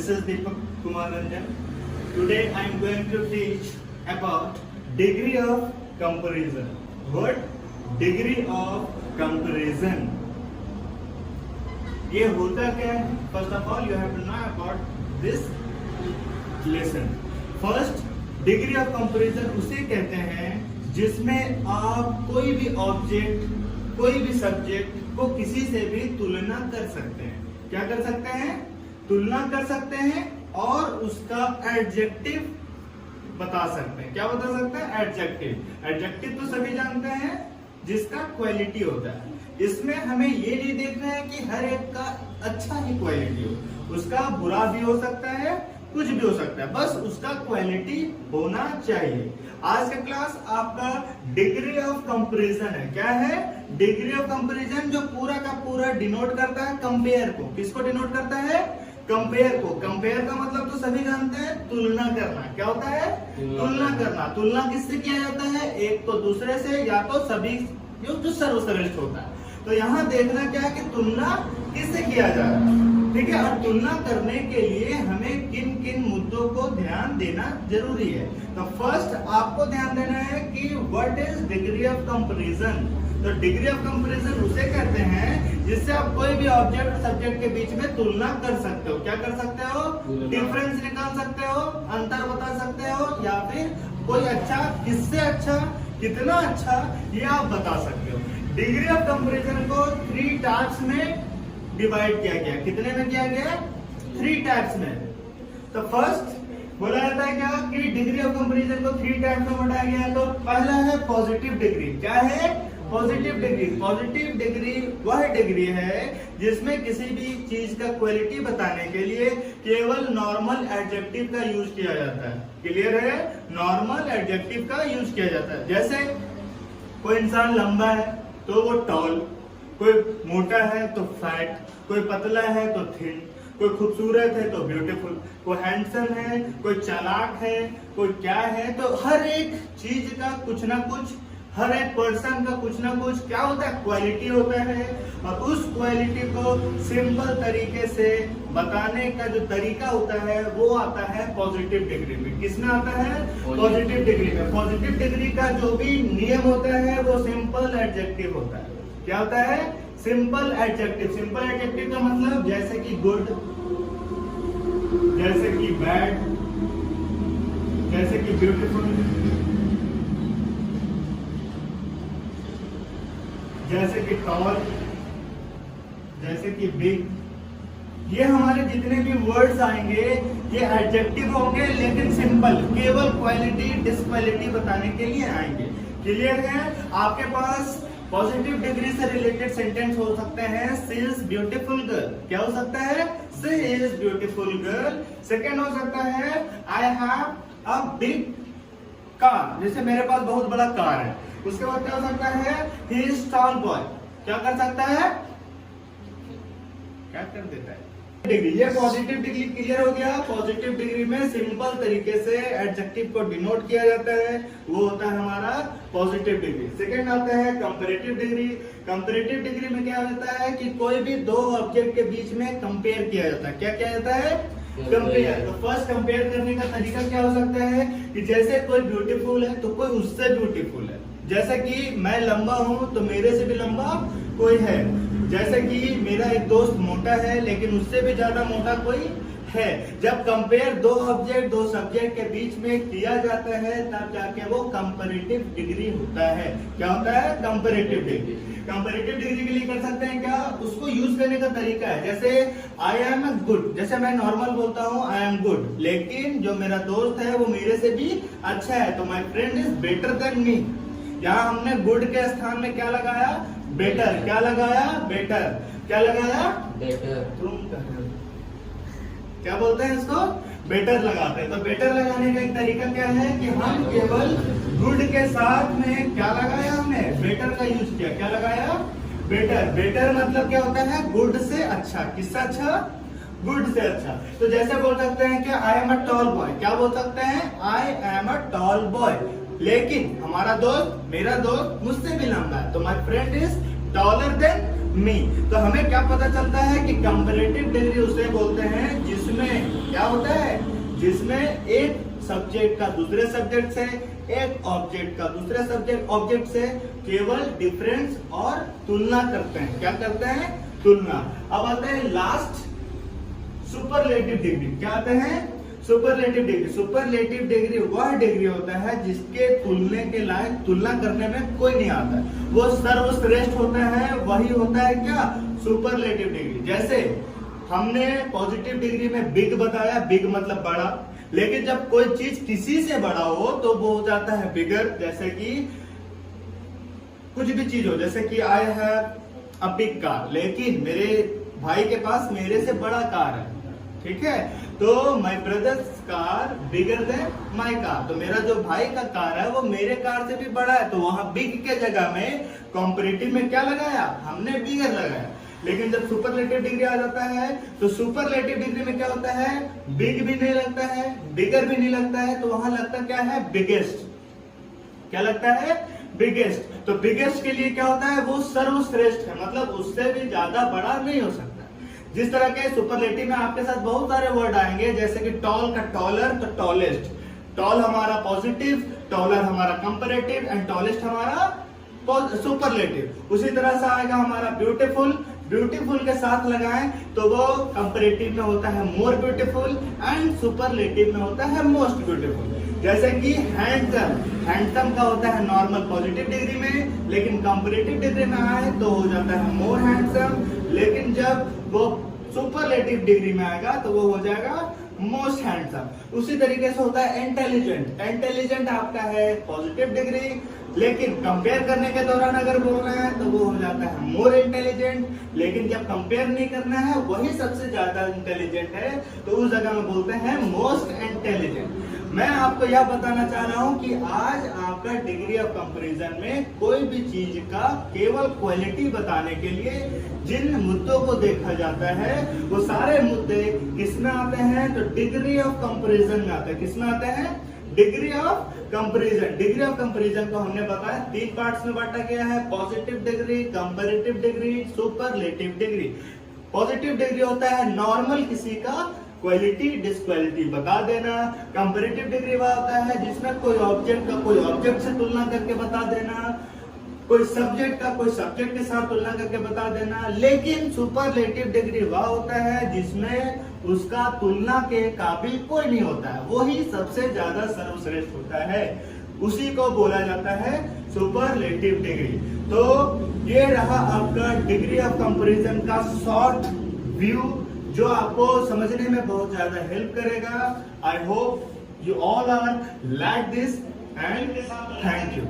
This is Deepak Kumar Ranjan. Today I am going to teach about degree of comparison. What? Degree of comparison. ये होता क्या है? First of all, you have to know about this lesson. First, degree of comparison उसे कहते हैं जिसमें आप कोई भी ऑब्जेक्ट, कोई भी सब्जेक्ट को किसी से भी तुलना कर सकते हैं. क्या कर सकते हैं? तुलना कर सकते हैं और उसका एडजेक्टिव बता सकते हैं. क्या बता सकते हैं? एडजेक्टिव. एडजेक्टिव तो सभी जानते हैं, जिसका क्वालिटी होता है. इसमें हमें ये नहीं देखना है कि हर एक का अच्छा ही क्वालिटी हो, उसका बुरा भी हो सकता है, कुछ भी हो सकता है, बस उसका क्वालिटी होना चाहिए. आज का क्लास आपका डिग्री ऑफ कंपैरिजन है. क्या है? डिग्री ऑफ कंपैरिजन, जो पूरा का पूरा डिनोट करता है कंपेयर को. किसको डिनोट करता है? कंपेयर को. कंपेयर का मतलब तो सभी जानते हैं, तुलना करना. क्या होता है? तुलना करना. तुलना किससे किया जाता है? एक तो दूसरे से, या तो सभी, जो सर्वश्रेष्ठ होता है. तो यहाँ देखना क्या है कि तुलना किससे किया जा रहा है. ठीक है. और तुलना करने के लिए हमें किन किन मुद्दों को ध्यान देना जरूरी है. तो फर्स्ट आपको ध्यान देना है कि what is degree of comparison. तो डिग्री ऑफ कंपैरिजन उसे कहते हैं जिससे आप कोई भी ऑब्जेक्ट और सब्जेक्ट के बीच में तुलना कर सकते हो. क्या कर सकते हो? डिफरेंस निकाल सकते हो, अंतर बता सकते हो, या फिर कोई अच्छा, किससे अच्छा, कितना अच्छा, ये आप बता सकते हो. डिग्री ऑफ कंपैरिजन को 3 टाइप्स में डिवाइड किया गया. कितने में किया गया? 3 टाइप्स में. तो फर्स्ट बोला जाता है क्या कि डिग्री ऑफ कंपैरिजन को 3 टाइप्स में बांटा गया है. तो पहला है पॉजिटिव डिग्री. क्या है? Positive degree. पॉजिटिव डिग्री वह डिग्री है जिसमें किसी भी चीज का क्वालिटी बताने के लिए केवल नॉर्मल एडजेक्टिव का यूज किया जाता है. क्लियर है? नॉर्मल एडजेक्टिव का यूज किया जाता है. जैसे कोई इंसान लंबा है तो वो टॉल, कोई मोटा है तो फैट, कोई पतला है तो थिन, कोई खूबसूरत है तो ब्यूटीफुल, कोई हैंडसम है, कोई चालाक है, कोई क्या है. तो हर एक चीज का कुछ ना कुछ, हर एक पर्सन का कुछ ना कुछ क्या होता है? क्वालिटी होता है. और उस क्वालिटी को सिंपल तरीके से बताने का जो तरीका होता है वो आता है पॉजिटिव डिग्री में. किसमें आता है? पॉजिटिव डिग्री में. पॉजिटिव डिग्री का जो भी नियम होता है वो सिंपल एडजेक्टिव होता है. क्या होता है? Simple adjective. सिंपल एडजेक्टिव का मतलब जैसे कि गुड, जैसे कि बैड, जैसे कि ब्यूटीफुल, जैसे कि टॉल, जैसे कि बिग. ये हमारे जितने भी वर्ड्स आएंगे ये एडजेक्टिव होंगे, लेकिन सिंपल, केवल क्वालिटी डिसक्वालिटी बताने के लिए आएंगे. क्लियर है? आपके पास पॉजिटिव डिग्री से रिलेटेड सेंटेंस हो सकते हैं. She is beautiful girl. क्या हो सकता है? She is beautiful girl. Second हो सकता है I have a big car. जैसे मेरे पास बहुत बड़ा कार है. उसके बाद क्या हो सकता है? He is tall boy. क्या कर सकता है? क्या कर देता है? डिग्री. ये पॉजिटिव डिग्री क्लियर हो गया. पॉजिटिव डिग्री में सिंपल तरीके से एडजेक्टिव को डिनोट किया जाता है, वो होता है हमारा पॉजिटिव डिग्री. सेकंड आता है कंपैरेटिव डिग्री. कंपैरेटिव डिग्री में क्या होता है कि कोई भी दो ऑब्जेक्ट के बीच में कंपेयर किया जाता है. क्या किया जाता है? कंपेयर. तो फर्स्ट कंपेयर करने का तरीका क्या हो सकता है कि जैसे कोई ब्यूटीफुल है तो कोई उससे ब्यूटीफुल है. जैसे कि मैं लंबा हूं तो मेरे से भी लंबा कोई है. जैसे कि मेरा एक दोस्त मोटा है लेकिन उससे भी ज्यादा मोटा कोई है. जब कंपेयर दो ऑब्जेक्ट, दो सब्जेक्ट के बीच में किया जाता है तब जाके वो कंपैरेटिव डिग्री होता है. क्या होता है? Comparative degree. कंपैरेटिव डिग्री के लिए कर सकते हैं क्या? उसको यूज करने का तरीका है. जैसे आई एम गुड. जैसे मैं नॉर्मल बोलता हूँ आई एम गुड, लेकिन जो मेरा दोस्त है वो मेरे से भी अच्छा है, तो my friend is better than me. यहाँ हमने गुड के स्थान में क्या लगाया? बेटर. क्या लगाया? बेटर. क्या लगाया? बेटर. तुम क्या बोलते हैं इसको? बेटर लगाते हैं. तो बेटर लगाने का एक तरीका क्या है कि हम केवल गुड के साथ में क्या लगाया? हमने बेटर का यूज किया. क्या लगाया? बेटर. बेटर मतलब क्या होता है? गुड से अच्छा. किससे अच्छा? गुड से अच्छा. तो जैसे बोल सकते हैं कि I am a tall boy. क्या बोल सकते हैं? I am a tall boy. लेकिन हमारा दोस्त, मेरा दोस्त मुझसे भी लंबा है, तो my friend is taller than me. तो हमें क्या पता चलता है कि कंपैरेटिव डिग्री उसे बोलते हैं जिसमें क्या होता है, जिसमें एक सब्जेक्ट का दूसरे सब्जेक्ट से, एक ऑब्जेक्ट का दूसरे ऑब्जेक्ट से केवल डिफरेंस और तुलना करते हैं। क्या करते हैं? तुलना। अब आते हैं लास्ट, सुपरलेटिव डिग्री। क्या आते हैं? Superlative degree. सुपरलेटिव डिग्री वह डिग्री होता है जिसके तुलने के लायक, तुलना करने में कोई नहीं आता, वो सर्वश्रेष्ठ होता है, वही होता है क्या? Superlative degree. जैसे हमने पॉजिटिव डिग्री में बिग बताया, बिग मतलब बड़ा, लेकिन जब कोई चीज किसी से बड़ा हो तो वो हो जाता है बिगर। जैसे कि कुछ भी चीज हो, जैसे कि I have a big car, लेकिन मेरे भाई के पास मेरे से बड़ा कार है, ठीक है, तो my brother's car bigger than my car, तो मेरा जो भाई का कार है वो मेरे कार से भी बड़ा है, तो वहां बिग के जगह में कंपैरेटिव में क्या लगाया? हमने बिगर लगाया। लेकिन जब सुपरलेटिव डिग्री आ जाता है तो सुपरलेटिव डिग्री में क्या होता है? बिग भी नहीं लगता है, बिगर भी नहीं लगता है, तो वहां लगता क्या है? बिगेस्ट। क्या लगता है? बिगेस्ट। तो बिगेस्ट के लिए क्या होता है? वो सर्वश्रेष्ठ है, मतलब उससे भी ज्यादा बड़ा नहीं हो सकता। जिस तरह के सुपरलेटिव में आपके साथ बहुत सारे वर्ड आएंगे, जैसे कि टॉल का टॉलर, तो टॉलेस्ट। टॉल हमारा पॉजिटिव, टॉलर हमारा कंपैरेटिव एंड टॉलेस्ट हमारा सुपरलेटिव। उसी तरह से आएगा हमारा ब्यूटीफुल। ब्यूटीफुल के साथ लगाएं तो वो कंपैरेटिव में होता है मोर ब्यूटीफुल एंड सुपरलेटिव में होता है मोस्ट ब्यूटीफुल। जैसे कि हैंडसम, हैंडसम का होता है नॉर्मल पॉजिटिव डिग्री में, लेकिन कंपैरेटिव डिग्री में आए तो हो जाता है मोर हैंडसम, लेकिन जब वो सुपरलेटिव डिग्री में आएगा तो वो हो जाएगा मोस्ट हैंडसम। उसी तरीके से होता है इंटेलिजेंट। इंटेलिजेंट आपका है पॉजिटिव डिग्री, लेकिन कंपेयर करने के दौरान अगर बोलना है तो वो हो जाता है मोर इंटेलिजेंट, लेकिन जब कंपेयर नहीं करना है वही सबसे ज्यादा इंटेलिजेंट है तो उस जगह में बोलते हैं मोस्ट इंटेलिजेंट। मैं आपको यह बताना चाह रहा हूं कि आज आपका डिग्री ऑफ कंपैरिजन में कोई भी चीज का केवल क्वालिटी बताने के लिए जिन मुद्दों को देखा जाता है वो सारे मुद्दे किसमें आते हैं? तो डिग्री ऑफ कंपैरिजन में आते हैं। किसमें आते हैं? Degree of comparison. Degree of comparison को हमने बताया 3 पार्ट्स में बांटा गया है, positive degree, comparative degree, superlative degree. Positive degree होता है नॉर्मल किसी का क्वालिटी डिसक्वालिटी बता देना। कंपैरेटिव डिग्री वह होता है जिसमें कोई ऑब्जेक्ट का कोई ऑब्जेक्ट से तुलना करके बता देना, कोई सब्जेक्ट का कोई सब्जेक्ट के साथ तुलना करके बता देना। लेकिन सुपरलेटिव डिग्री वह होता है जिसमें उसका तुलना के काबिल कोई नहीं होता है, वही सबसे ज्यादा सर्वश्रेष्ठ होता है, उसी को बोला जाता है सुपरलेटिव डिग्री। तो ये रहा आपका डिग्री ऑफ कंपैरिजन का शॉर्ट व्यू, जो आपको समझने में बहुत ज्यादा हेल्प करेगा। I hope you all are like this and thank you.